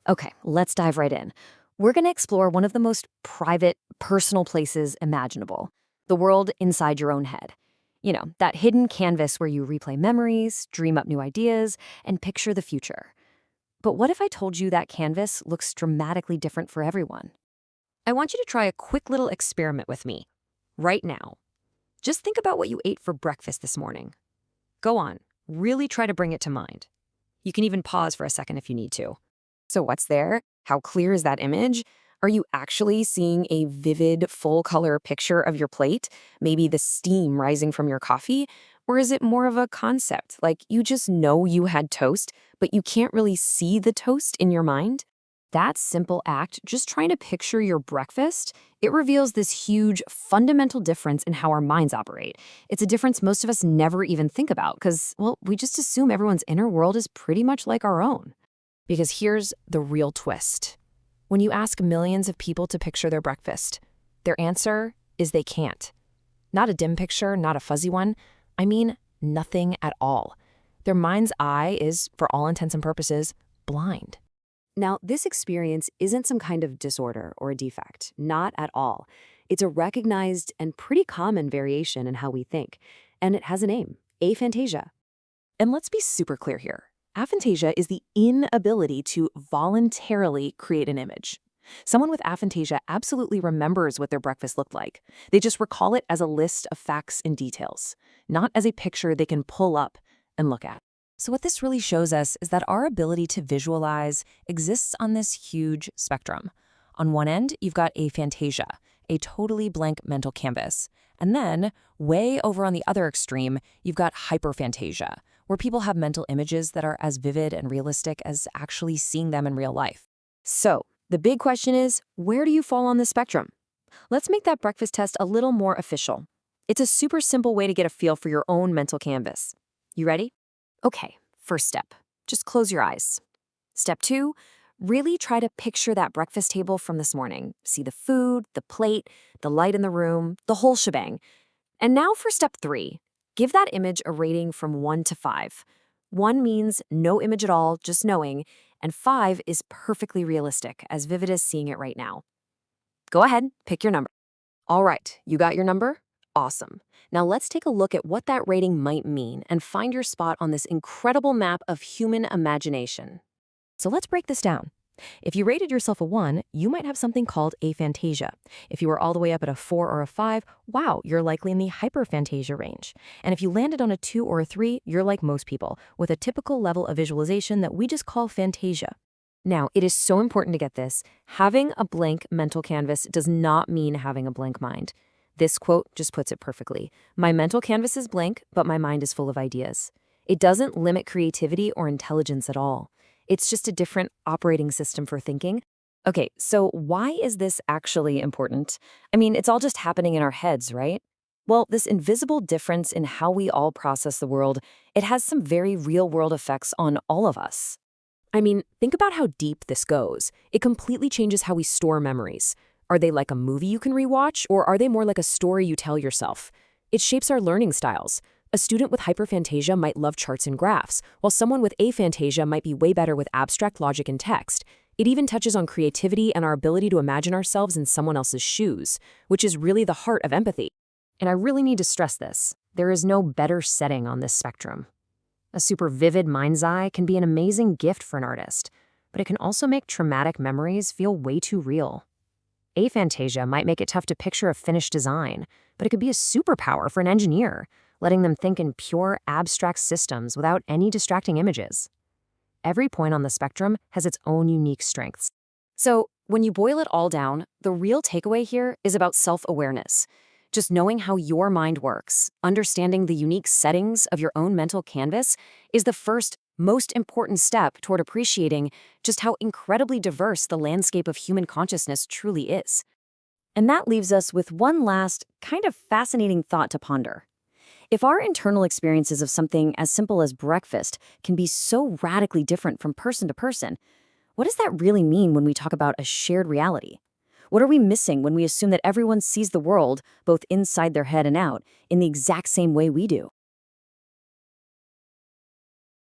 Okay, let's dive right in. We're going to explore one of the most private, personal places imaginable, the world inside your own head. You know, that hidden canvas where you replay memories, dream up new ideas, and picture the future. But what if I told you that canvas looks dramatically different for everyone? I want you to try a quick little experiment with me, right now. Just think about what you ate for breakfast this morning. Go on, really try to bring it to mind. You can even pause for a second if you need to. So what's there? How clear is that image? Are you actually seeing a vivid, full-color picture of your plate? Maybe the steam rising from your coffee? Or is it more of a concept, like you just know you had toast, but you can't really see the toast in your mind? That simple act, just trying to picture your breakfast, it reveals this huge, fundamental difference in how our minds operate. It's a difference most of us never even think about because, well, we just assume everyone's inner world is pretty much like our own. Because here's the real twist. When you ask millions of people to picture their breakfast, their answer is they can't. Not a dim picture, not a fuzzy one. I mean, nothing at all. Their mind's eye is, for all intents and purposes, blind. Now, this experience isn't some kind of disorder or a defect, not at all. It's a recognized and pretty common variation in how we think, and it has a name, aphantasia. And let's be super clear here. Aphantasia is the inability to voluntarily create an image. Someone with aphantasia absolutely remembers what their breakfast looked like. They just recall it as a list of facts and details, not as a picture they can pull up and look at. So what this really shows us is that our ability to visualize exists on this huge spectrum. On one end, you've got aphantasia, a totally blank mental canvas. And then, way over on the other extreme, you've got hyperphantasia, where people have mental images that are as vivid and realistic as actually seeing them in real life. So, the big question is, where do you fall on the spectrum? Let's make that breakfast test a little more official. It's a super simple way to get a feel for your own mental canvas. You ready? Okay, first step, just close your eyes. Step 2, really try to picture that breakfast table from this morning. See the food, the plate, the light in the room, the whole shebang. And now for step 3, give that image a rating from 1 to 5. 1 means no image at all, just knowing, and 5 is perfectly realistic, as vivid as seeing it right now. Go ahead, pick your number. All right, you got your number? Awesome. Now let's take a look at what that rating might mean and find your spot on this incredible map of human imagination. So let's break this down. If you rated yourself a 1, you might have something called aphantasia. If you were all the way up at a 4 or a 5, wow, you're likely in the hyperphantasia range. And if you landed on a 2 or a 3, you're like most people, with a typical level of visualization that we just call phantasia. Now, it is so important to get this. Having a blank mental canvas does not mean having a blank mind. This quote just puts it perfectly. My mental canvas is blank, but my mind is full of ideas. It doesn't limit creativity or intelligence at all. It's just a different operating system for thinking. Okay, so why is this actually important? I mean, it's all just happening in our heads, right? Well, this invisible difference in how we all process the world, it has some very real-world effects on all of us. I mean, think about how deep this goes. It completely changes how we store memories. Are they like a movie you can rewatch, or are they more like a story you tell yourself? It shapes our learning styles. A student with hyperphantasia might love charts and graphs, while someone with aphantasia might be way better with abstract logic and text. It even touches on creativity and our ability to imagine ourselves in someone else's shoes, which is really the heart of empathy. And I really need to stress this. There is no better setting on this spectrum. A super vivid mind's eye can be an amazing gift for an artist, but it can also make traumatic memories feel way too real. Aphantasia might make it tough to picture a finished design, but it could be a superpower for an engineer, letting them think in pure, abstract systems without any distracting images. Every point on the spectrum has its own unique strengths. So, when you boil it all down, the real takeaway here is about self-awareness. Just knowing how your mind works, understanding the unique settings of your own mental canvas, is the first, most important step toward appreciating just how incredibly diverse the landscape of human consciousness truly is. And that leaves us with one last, kind of fascinating thought to ponder. If our internal experiences of something as simple as breakfast can be so radically different from person to person, what does that really mean when we talk about a shared reality? What are we missing when we assume that everyone sees the world, both inside their head and out, in the exact same way we do?